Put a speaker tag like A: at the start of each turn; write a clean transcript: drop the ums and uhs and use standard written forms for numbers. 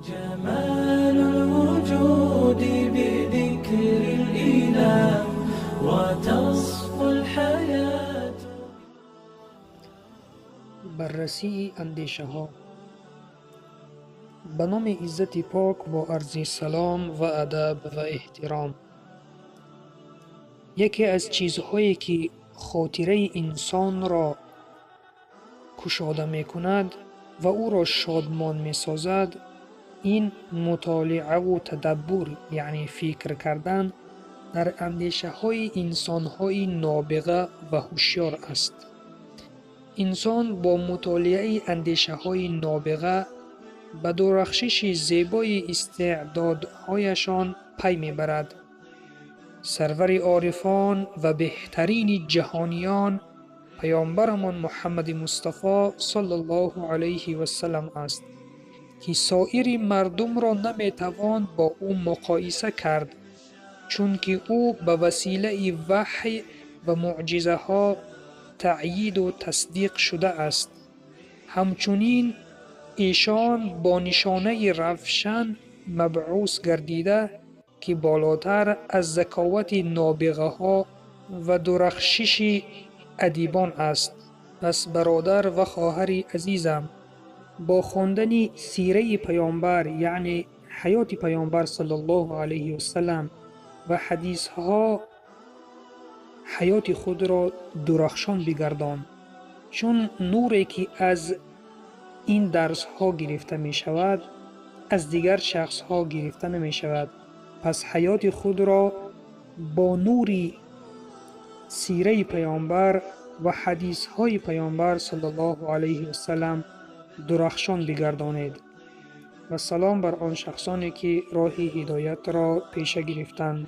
A: جمال الوجود بذكر الإله وتصفو الحياة.
B: بررسی اندیشه ها. به نام عزت پاک با عرض سلام و ادب و احترام. یکی از چیزهایی که خاطره انسان را کشاده می کند و او را شادمان می سازد این مطالعه و تدبر، یعنی فکر کردن در اندیشه های انسان های نابغه و هوشیار است. انسان با مطالعه اندیشه های نابغه به درخشش زیبای استعدادهایشان پی میبرد. سرور عارفان و بهترین جهانیان پیامبرمان محمد مصطفی صلی الله علیه و سلم است که سایر مردم را نمیتوان با او مقایسه کرد، چون که او به وسیله وحی و معجزه ها تأیید و تصدیق شده است. همچنین ایشان با نشانه روشن مبعوث گردیده که بالاتر از ذکاوت نابغه ها و درخشش ادیبان است. پس برادر و خواهر عزیزم، با خواندن سیره پیامبر، یعنی حیات پیامبر صلی الله علیه و سلم و حدیث ها، حیات خود را درخشان بگردان، چون نوری که از این درس ها گرفته می شود از دیگر شخص ها گرفته نمی شود. پس حیات خود را با نور سیره پیامبر و حدیث های پیامبر صلی الله علیه و سلم درخشان بگردانید. و سلام بر آن شخصانی که راه هدایت را پیشه گرفتند.